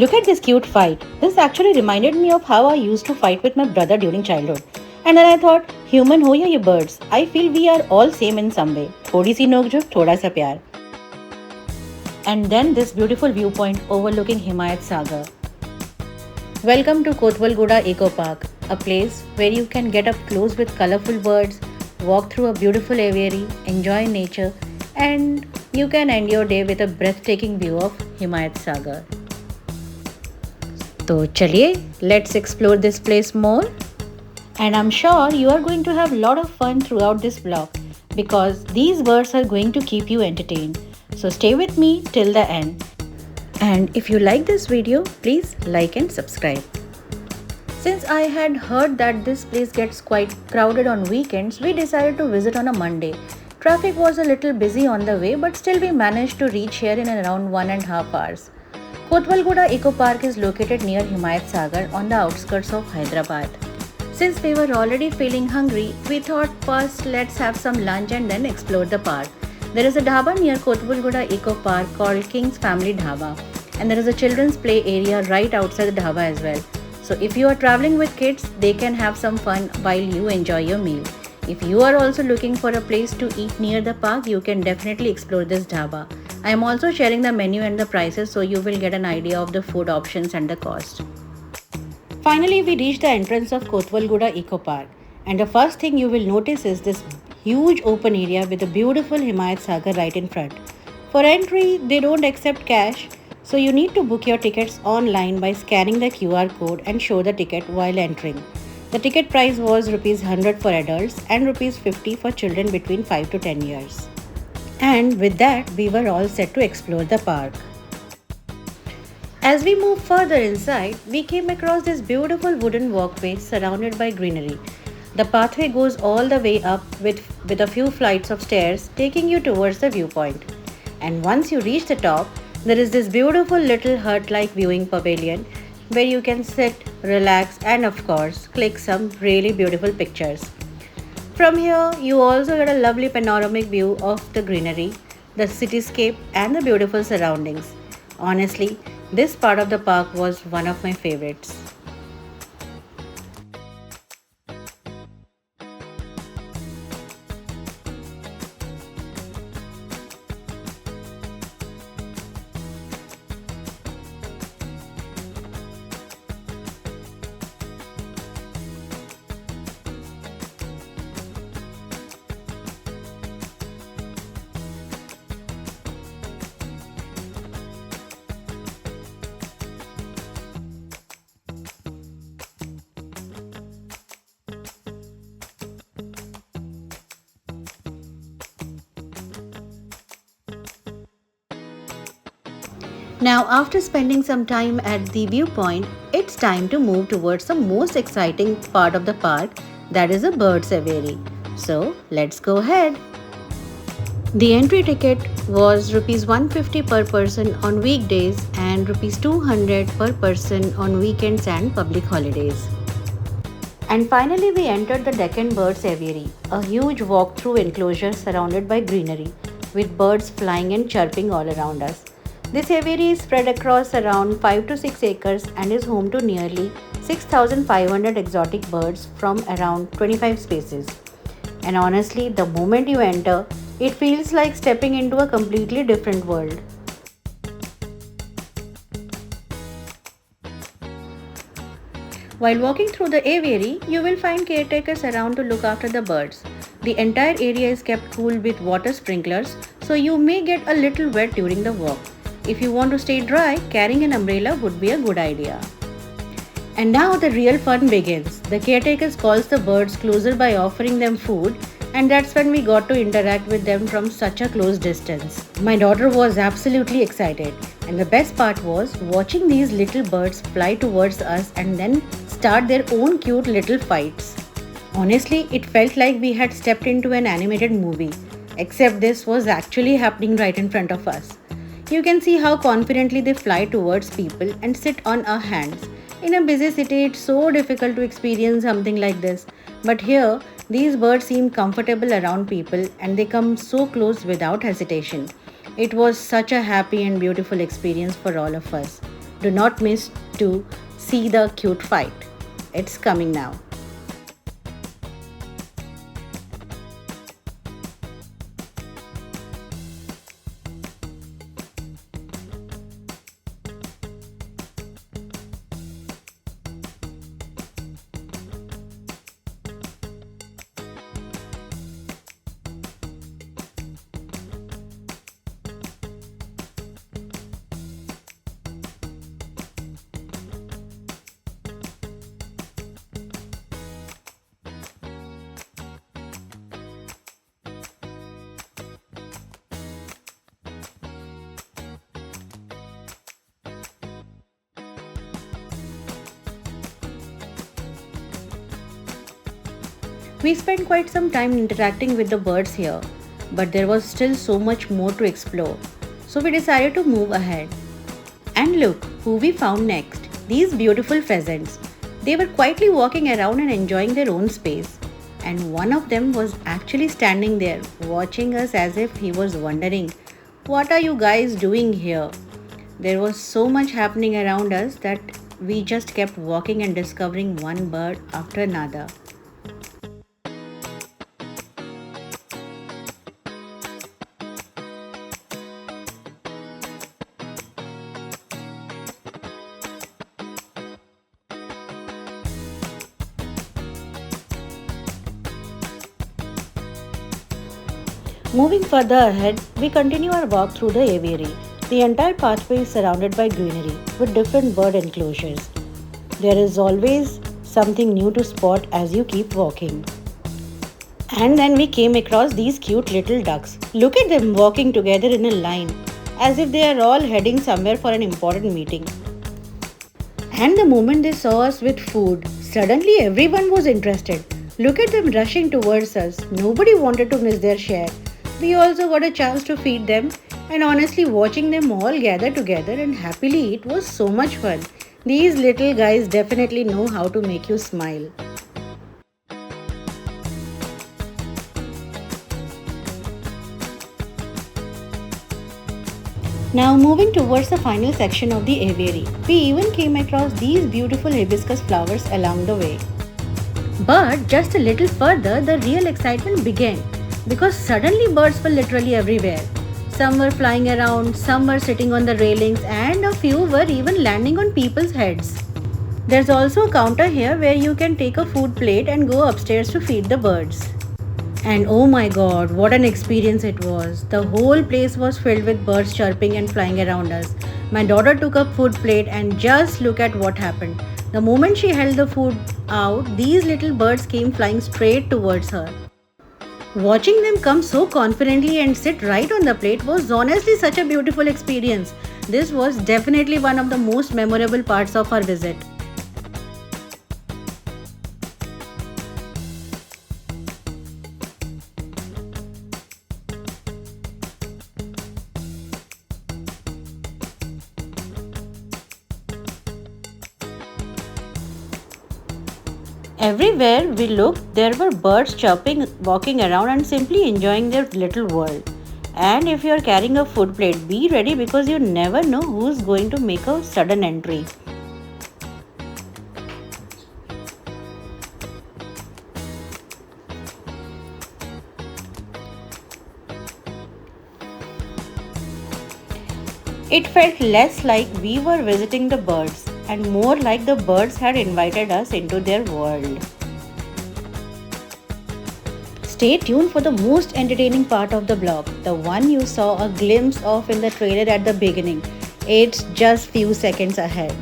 Look at this cute fight. This actually reminded me of how I used to fight with my brother during childhood. And then I thought, human ho ya ye birds? I feel we are all same in some way. थोड़ी सी नोक-झोंक, थोड़ा सा प्यार. And then this beautiful viewpoint overlooking Himayat Sagar. Welcome to Kotwalgoda Eco Park, a place where you can get up close with colorful birds, walk through a beautiful aviary, enjoy nature, and you can end your day with a breathtaking view of Himayat Sagar. तो चलिए, let's explore this place more. And I'm sure you are going to have a lot of fun throughout this vlog because these birds are going to keep you entertained. So stay with me till the end. And if you like this video, please like and subscribe. Since I had heard that this place gets quite crowded on weekends, we decided to visit on a Monday. Traffic was a little busy on the way, but still we managed to reach here in around 1.5 hours. Kotwalgoda Eco Park is located near Himayat Sagar on the outskirts of Hyderabad. Since we were already feeling hungry, we thought first let's have some lunch and then explore the park. There is a dhaba near Kotwalgoda Eco Park called King's Family Dhaba, and there is a children's play area right outside the dhaba as well. So if you are traveling with kids, they can have some fun while you enjoy your meal. If you are also looking for a place to eat near the park, you can definitely explore this dhaba. I am also sharing the menu and the prices so you will get an idea of the food options and the cost. Finally, we reached the entrance of Kotwalgoda Eco Park, and the first thing you will notice is this huge open area with a beautiful Himayat Sagar right in front. For entry, they don't accept cash, so you need to book your tickets online by scanning the QR code and show the ticket while entering. The ticket price was ₹100 for adults and ₹50 for children between 5 to 10 years. And with that, we were all set to explore the park. As we moved further inside, we came across this beautiful wooden walkway surrounded by greenery. The pathway goes all the way up with a few flights of stairs taking you towards the viewpoint. And once you reach the top, there is this beautiful little hut-like viewing pavilion where you can sit, relax, and of course, click some really beautiful pictures. From here, you also get a lovely panoramic view of the greenery, the cityscape, and the beautiful surroundings. Honestly, this part of the park was one of my favorites. Now, after spending some time at the viewpoint, it's time to move towards the most exciting part of the park, that is a birds aviary. So, let's go ahead. The entry ticket was ₹150 per person on weekdays and ₹200 per person on weekends and public holidays. And finally, we entered the Deccan Birds Aviary, a huge walk-through enclosure surrounded by greenery, with birds flying and chirping all around us. This aviary is spread across around 5 to 6 acres and is home to nearly 6,500 exotic birds from around 25 species. And honestly, the moment you enter, it feels like stepping into a completely different world. While walking through the aviary, you will find caretakers around to look after the birds. The entire area is kept cool with water sprinklers, so you may get a little wet during the walk. If you want to stay dry, carrying an umbrella would be a good idea. And now the real fun begins. The caretakers calls the birds closer by offering them food, and that's when we got to interact with them from such a close distance. My daughter was absolutely excited, and the best part was watching these little birds fly towards us and then start their own cute little fights. Honestly, it felt like we had stepped into an animated movie, except this was actually happening right in front of us. You can see how confidently they fly towards people and sit on our hands. In a busy city, it's so difficult to experience something like this. But here, these birds seem comfortable around people and they come so close without hesitation. It was such a happy and beautiful experience for all of us. Do not miss to see the cute fight. It's coming now. We spent quite some time interacting with the birds here, but there was still so much more to explore. So we decided to move ahead. And look who we found next. These beautiful pheasants. They were quietly walking around and enjoying their own space. And one of them was actually standing there, watching us as if he was wondering, "What are you guys doing here?" There was so much happening around us that we just kept walking and discovering one bird after another. Moving further ahead, we continue our walk through the aviary. The entire pathway is surrounded by greenery with different bird enclosures. There is always something new to spot as you keep walking. And then we came across these cute little ducks. Look at them walking together in a line, as if they are all heading somewhere for an important meeting. And the moment they saw us with food, suddenly everyone was interested. Look at them rushing towards us. Nobody wanted to miss their share. We also got a chance to feed them, and honestly, watching them all gather together and happily eat was so much fun. These little guys definitely know how to make you smile. Now moving towards the final section of the aviary, we even came across these beautiful hibiscus flowers along the way. But just a little further, the real excitement began because suddenly birds were literally everywhere. Some were flying around, some were sitting on the railings, and a few were even landing on people's heads. There's also a counter here where you can take a food plate and go upstairs to feed the birds. And oh my god, what an experience it was. The whole place was filled with birds chirping and flying around us. My daughter took a food plate and just look at what happened. The moment she held the food out, these little birds came flying straight towards her. Watching them come so confidently and sit right on the plate was honestly such a beautiful experience. This was definitely one of the most memorable parts of our visit. Everywhere we looked, there were birds chirping, walking around, and simply enjoying their little world. And if you are carrying a food plate, be ready because you never know who's going to make a sudden entry. It felt less like we were visiting the birds and more like the birds had invited us into their world. Stay tuned for the most entertaining part of the vlog, the one you saw a glimpse of in the trailer at the beginning. It's just few seconds ahead.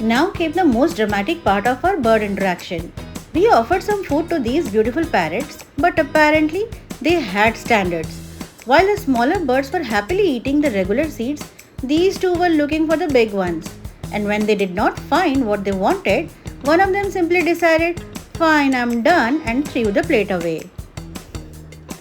Now came the most dramatic part of our bird interaction. We offered some food to these beautiful parrots, but apparently they had standards. While the smaller birds were happily eating the regular seeds, these two were looking for the big ones. And when they did not find what they wanted, one of them simply decided, "Fine, I'm done," and threw the plate away.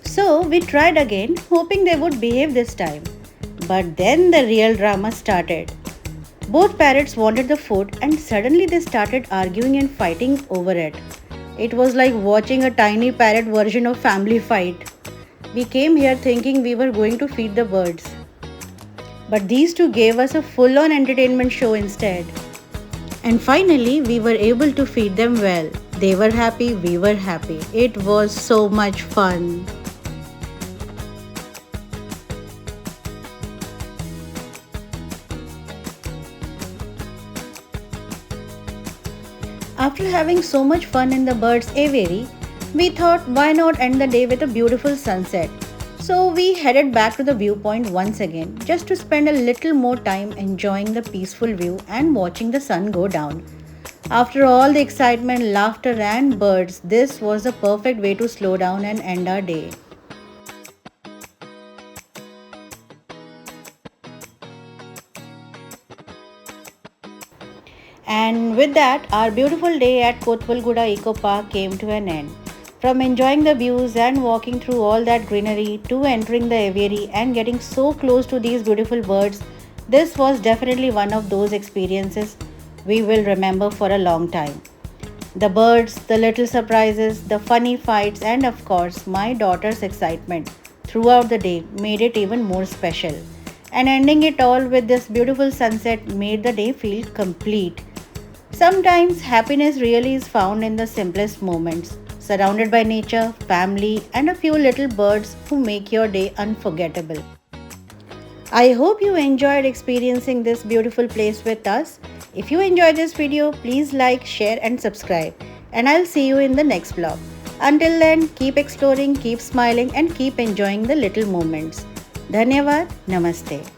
So we tried again, hoping they would behave this time. But then the real drama started. Both parrots wanted the food and suddenly they started arguing and fighting over it. It was like watching a tiny parrot version of Family Fight. We came here thinking we were going to feed the birds. But these two gave us a full-on entertainment show instead. And finally, we were able to feed them well. They were happy, we were happy. It was so much fun. After having so much fun in the birds' aviary, we thought why not end the day with a beautiful sunset. So we headed back to the viewpoint once again just to spend a little more time enjoying the peaceful view and watching the sun go down. After all the excitement, laughter and birds, this was the perfect way to slow down and end our day. And with that, our beautiful day at Kotpalguda Eco Park came to an end. From enjoying the views and walking through all that greenery to entering the aviary and getting so close to these beautiful birds, this was definitely one of those experiences we will remember for a long time. The birds, the little surprises, the funny fights, and of course, my daughter's excitement throughout the day made it even more special. And ending it all with this beautiful sunset made the day feel complete. Sometimes happiness really is found in the simplest moments, surrounded by nature, family, and a few little birds who make your day unforgettable. I hope you enjoyed experiencing this beautiful place with us. If you enjoyed this video, please like, share, and subscribe. And I'll see you in the next vlog. Until then, keep exploring, keep smiling, and keep enjoying the little moments. Dhanyavad. Namaste.